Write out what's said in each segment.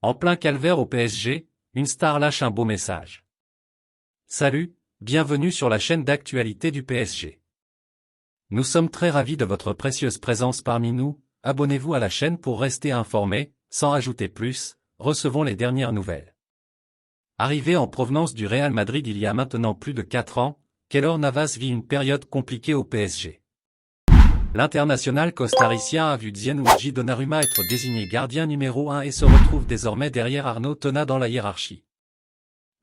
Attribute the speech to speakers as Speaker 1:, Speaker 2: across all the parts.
Speaker 1: En plein calvaire au PSG, une star lâche un beau message. Salut, bienvenue sur la chaîne d'actualité du PSG. Nous sommes très ravis de votre précieuse présence parmi nous, abonnez-vous à la chaîne pour rester informé, sans ajouter plus, recevons les dernières nouvelles. Arrivé en provenance du Real Madrid il y a maintenant plus de 4 ans, Keylor Navas vit une période compliquée au PSG. L'international costaricien a vu Gianluigi Donnarumma être désigné gardien numéro 1 et se retrouve désormais derrière Arnaud Tonat dans la hiérarchie.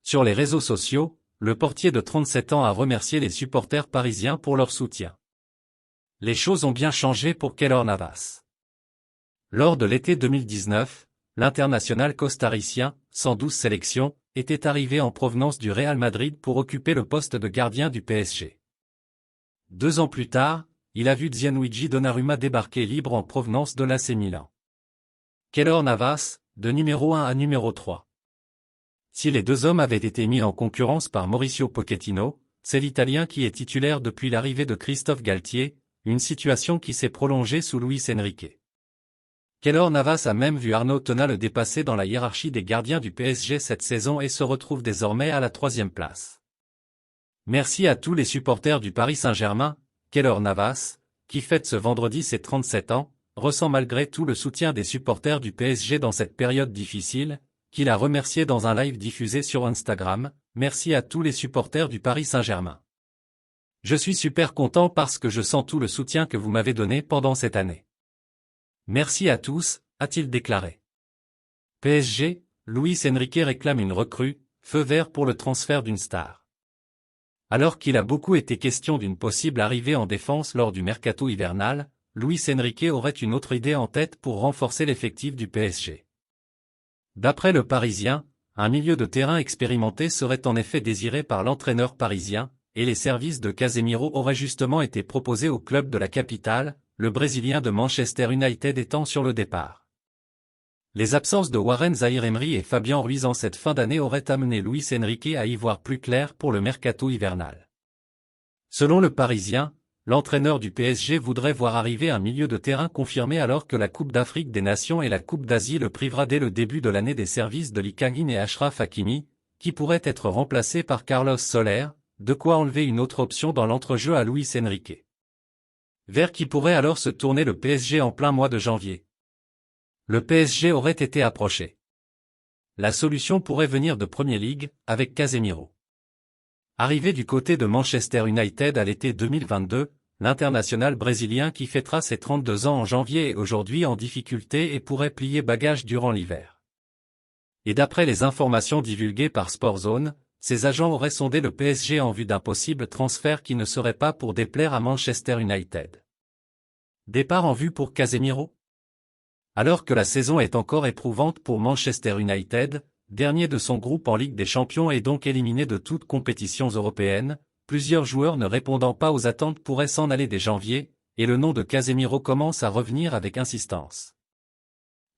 Speaker 1: Sur les réseaux sociaux, le portier de 37 ans a remercié les supporters parisiens pour leur soutien. Les choses ont bien changé pour Keylor Navas. Lors de l'été 2019, l'international costaricien, 112 sélections, était arrivé en provenance du Real Madrid pour occuper le poste de gardien du PSG. 2 ans plus tard, il a vu Gianluigi Donnarumma débarquer libre en provenance de l'AC Milan. Keylor Navas, de numéro 1 à numéro 3. Si les deux hommes avaient été mis en concurrence par Mauricio Pochettino, c'est l'Italien qui est titulaire depuis l'arrivée de Christophe Galtier, une situation qui s'est prolongée sous Luis Enrique. Keylor Navas a même vu Arnaud Tonat le dépasser dans la hiérarchie des gardiens du PSG cette saison et se retrouve désormais à la 3e place. Merci à tous les supporters du Paris Saint-Germain. Keylor Navas, qui fête ce vendredi ses 37 ans, ressent malgré tout le soutien des supporters du PSG dans cette période difficile, qu'il a remercié dans un live diffusé sur Instagram. Merci à tous les supporters du Paris Saint-Germain. Je suis super content parce que je sens tout le soutien que vous m'avez donné pendant cette année. Merci à tous, a-t-il déclaré. PSG, Luis Enrique réclame une recrue, feu vert pour le transfert d'une star. Alors qu'il a beaucoup été question d'une possible arrivée en défense lors du mercato hivernal, Luis Enrique aurait une autre idée en tête pour renforcer l'effectif du PSG. D'après le Parisien, un milieu de terrain expérimenté serait en effet désiré par l'entraîneur parisien, et les services de Casemiro auraient justement été proposés au club de la capitale, le Brésilien de Manchester United étant sur le départ. Les absences de Warren Zaïre-Emery et Fabien Ruiz en cette fin d'année auraient amené Luis Enrique à y voir plus clair pour le mercato hivernal. Selon le Parisien, l'entraîneur du PSG voudrait voir arriver un milieu de terrain confirmé alors que la Coupe d'Afrique des Nations et la Coupe d'Asie le privera dès le début de l'année des services de Ly et Achraf Hakimi, qui pourrait être remplacé par Carlos Soler, de quoi enlever une autre option dans l'entrejeu à Luis Enrique. Vers qui pourrait alors se tourner le PSG en plein mois de janvier. Le PSG aurait été approché. La solution pourrait venir de Premier League, avec Casemiro. Arrivé du côté de Manchester United à l'été 2022, l'international brésilien qui fêtera ses 32 ans en janvier est aujourd'hui en difficulté et pourrait plier bagages durant l'hiver. Et d'après les informations divulguées par Sportzone, ses agents auraient sondé le PSG en vue d'un possible transfert qui ne serait pas pour déplaire à Manchester United. Départ en vue pour Casemiro ? Alors que la saison est encore éprouvante pour Manchester United, dernier de son groupe en Ligue des Champions et donc éliminé de toutes compétitions européennes, plusieurs joueurs ne répondant pas aux attentes pourraient s'en aller dès janvier, et le nom de Casemiro commence à revenir avec insistance.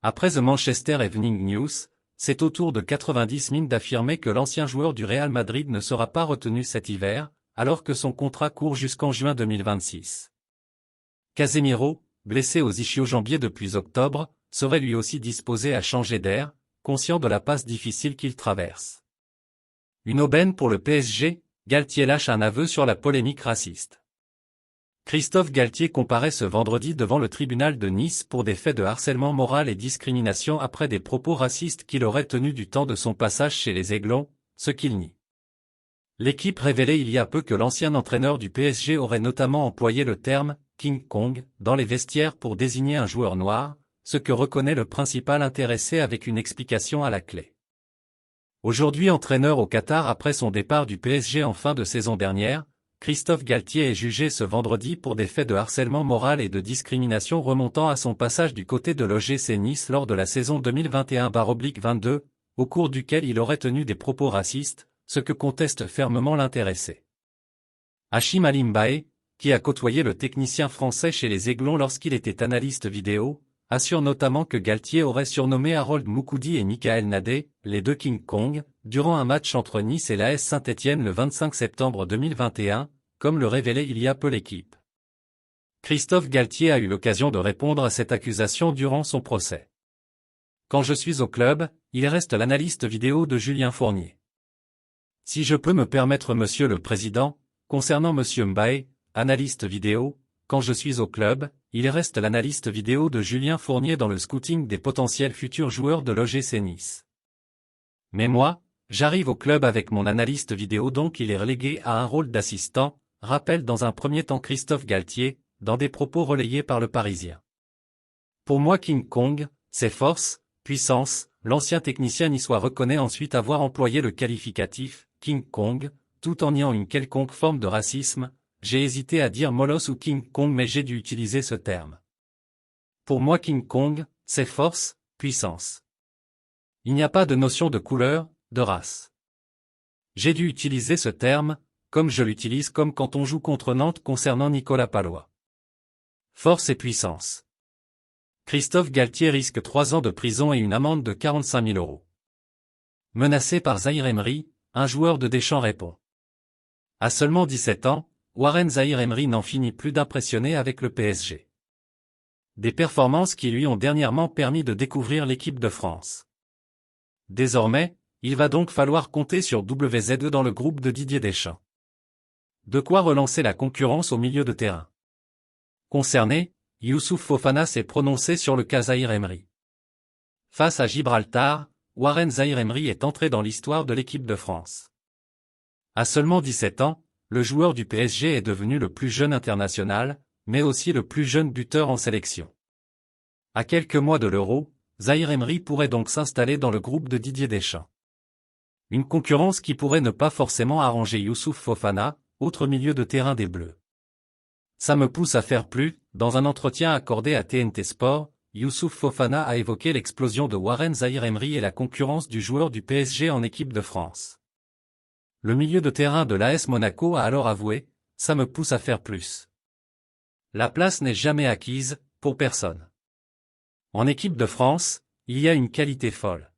Speaker 1: Après The Manchester Evening News, c'est au tour de 90 Min d'affirmer que l'ancien joueur du Real Madrid ne sera pas retenu cet hiver, alors que son contrat court jusqu'en juin 2026. Casemiro, blessé aux ischio-jambiers depuis octobre, serait lui aussi disposé à changer d'air, conscient de la passe difficile qu'il traverse. Une aubaine pour le PSG, Galtier lâche un aveu sur la polémique raciste. Christophe Galtier comparaît ce vendredi devant le tribunal de Nice pour des faits de harcèlement moral et discrimination après des propos racistes qu'il aurait tenus du temps de son passage chez les Aiglons, ce qu'il nie. L'équipe révélait il y a peu que l'ancien entraîneur du PSG aurait notamment employé le terme « King Kong » dans les vestiaires pour désigner un joueur noir, ce que reconnaît le principal intéressé avec une explication à la clé. Aujourd'hui entraîneur au Qatar après son départ du PSG en fin de saison dernière, Christophe Galtier est jugé ce vendredi pour des faits de harcèlement moral et de discrimination remontant à son passage du côté de l'OGC Nice lors de la saison 2021/22, au cours duquel il aurait tenu des propos racistes, ce que conteste fermement l'intéressé. Hachim Alimbae, qui a côtoyé le technicien français chez les Aiglons lorsqu'il était analyste vidéo, assure notamment que Galtier aurait surnommé Harold Moukoudi et Michael Nadé, les deux King Kong, durant un match entre Nice et l'AS Saint-Étienne le 25 septembre 2021, comme le révélait il y a peu l'équipe. Christophe Galtier a eu l'occasion de répondre à cette accusation durant son procès. quand je suis au club, il reste l'analyste vidéo de Julien Fournier. Si je peux me permettre Monsieur le Président, concernant Monsieur Mbaye, analyste vidéo, quand je suis au club, il reste l'analyste vidéo de Julien Fournier dans le scouting des potentiels futurs joueurs de l'OGC Nice. Mais moi, j'arrive au club avec mon analyste vidéo donc il est relégué à un rôle d'assistant, rappelle dans un premier temps Christophe Galtier, dans des propos relayés par le Parisien. Pour moi King Kong, c'est force, puissance, l'ancien technicien niçois reconnaît ensuite avoir employé le qualificatif « King Kong », tout en niant une quelconque forme de racisme. J'ai hésité à dire Molosse ou King Kong mais j'ai dû utiliser ce terme. Pour moi King Kong, c'est force, puissance. Il n'y a pas de notion de couleur, de race. J'ai dû utiliser ce terme, comme je l'utilise comme quand on joue contre Nantes concernant Nicolas Pallois. Force et puissance. Christophe Galtier risque 3 ans de prison et une amende de 45 000 €. Menacé par Zahir Emery, un joueur de Deschamps répond. À seulement 17 ans, Warren Zahir Emery n'en finit plus d'impressionner avec le PSG. Des performances qui lui ont dernièrement permis de découvrir l'équipe de France. Désormais, il va donc falloir compter sur WZ dans le groupe de Didier Deschamps. De quoi relancer la concurrence au milieu de terrain. Concerné, Youssouf Fofana s'est prononcé sur le cas Zahir Emery. Face à Gibraltar, Warren Zahir Emery est entré dans l'histoire de l'équipe de France. À seulement 17 ans, le joueur du PSG est devenu le plus jeune international, mais aussi le plus jeune buteur en sélection. À quelques mois de l'Euro, Zahir Emery pourrait donc s'installer dans le groupe de Didier Deschamps. Une concurrence qui pourrait ne pas forcément arranger Youssouf Fofana, autre milieu de terrain des Bleus. Ça me pousse à faire plus. Dans un entretien accordé à TNT Sport, Youssouf Fofana a évoqué l'explosion de Warren Zahir Emery et la concurrence du joueur du PSG en équipe de France. Le milieu de terrain de l'AS Monaco a alors avoué « Ça me pousse à faire plus ». La place n'est jamais acquise, pour personne. En équipe de France, il y a une qualité folle.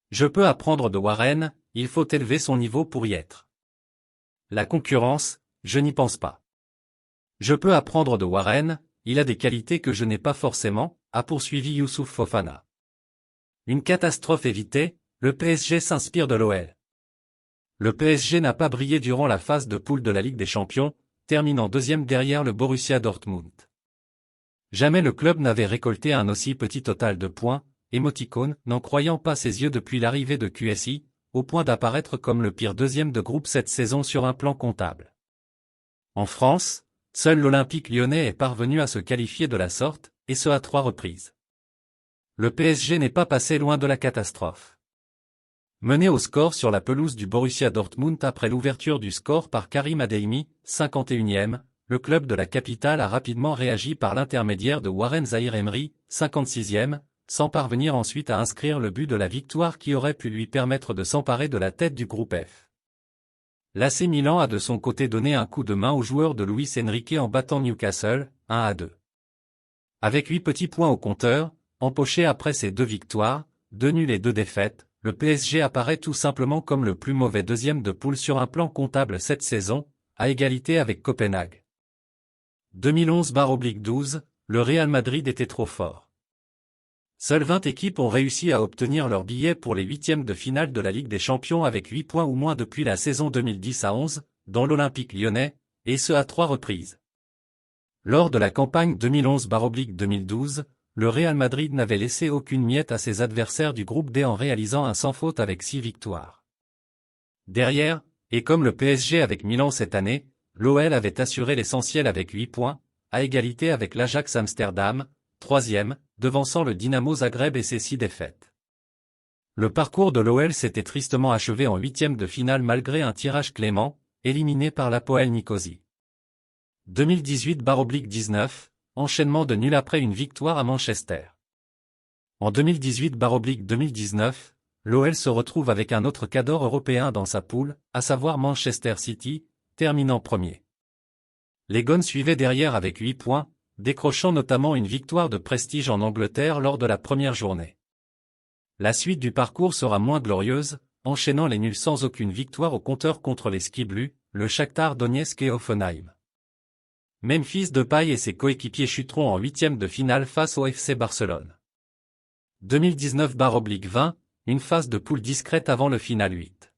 Speaker 1: Je peux apprendre de Warren, il faut élever son niveau pour y être. La concurrence, je n'y pense pas. Je peux apprendre de Warren, il a des qualités que je n'ai pas forcément, a poursuivi Youssouf Fofana. Une catastrophe évitée, le PSG s'inspire de l'OL. Le PSG n'a pas brillé durant la phase de poule de la Ligue des Champions, terminant deuxième derrière le Borussia Dortmund. Jamais le club n'avait récolté un aussi petit total de points, émoticône, n'en croyant pas ses yeux depuis l'arrivée de QSI, au point d'apparaître comme le pire deuxième de groupe cette saison sur un plan comptable. En France, seul l'Olympique lyonnais est parvenu à se qualifier de la sorte, et ce à 3 reprises. Le PSG n'est pas passé loin de la catastrophe. Mené au score sur la pelouse du Borussia Dortmund après l'ouverture du score par Karim Adeyemi, 51e, le club de la capitale a rapidement réagi par l'intermédiaire de Warren Zahir Emery, 56e, sans parvenir ensuite à inscrire le but de la victoire qui aurait pu lui permettre de s'emparer de la tête du groupe F. L'AC Milan a de son côté donné un coup de main aux joueurs de Luis Enrique en battant Newcastle, 1-2. Avec 8 petits points au compteur, empochés après ces 2 victoires, 2 nuls et 2 défaites, le PSG apparaît tout simplement comme le plus mauvais deuxième de poule sur un plan comptable cette saison, à égalité avec Copenhague. 2011/12, le Real Madrid était trop fort. Seules 20 équipes ont réussi à obtenir leur billet pour les huitièmes de finale de la Ligue des Champions avec 8 points ou moins depuis la saison 2010-11, dont l'Olympique lyonnais, et ce à 3 reprises. Lors de la campagne 2011/12, le Real Madrid n'avait laissé aucune miette à ses adversaires du groupe D en réalisant un sans faute avec 6 victoires. Derrière, et comme le PSG avec Milan cette année, l'OL avait assuré l'essentiel avec 8 points, à égalité avec l'Ajax Amsterdam, 3e, devançant le Dynamo Zagreb et ses 6 défaites. Le parcours de l'OL s'était tristement achevé en 8e de finale malgré un tirage clément, éliminé par l'Hapoel Nicosie. 2018/19, enchaînement de nuls après une victoire à Manchester. En 2018/2019, l'OL se retrouve avec un autre cador européen dans sa poule, à savoir Manchester City, terminant premier. Les Gones suivaient derrière avec 8 points, décrochant notamment une victoire de prestige en Angleterre lors de la première journée. La suite du parcours sera moins glorieuse, enchaînant les nuls sans aucune victoire au compteur contre les Skiblu, le Shakhtar Donetsk et Hoffenheim. Memphis Depay et ses coéquipiers chuteront en 8e de finale face au FC Barcelone. 2019/20, une phase de poule discrète avant le final 8.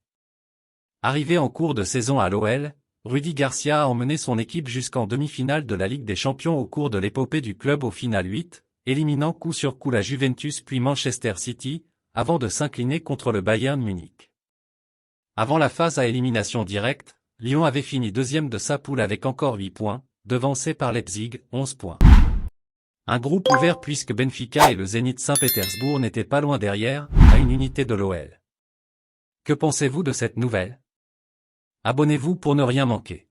Speaker 1: Arrivé en cours de saison à l'OL, Rudy Garcia a emmené son équipe jusqu'en demi-finale de la Ligue des Champions au cours de l'épopée du club au final 8, éliminant coup sur coup la Juventus puis Manchester City, avant de s'incliner contre le Bayern Munich. Avant la phase à élimination directe, Lyon avait fini deuxième de sa poule avec encore 8 points, devancé par Leipzig, 11 points. Un groupe ouvert puisque Benfica et le Zénith Saint-Pétersbourg n'étaient pas loin derrière, à une unité de l'OL. Que pensez-vous de cette nouvelle? Abonnez-vous pour ne rien manquer.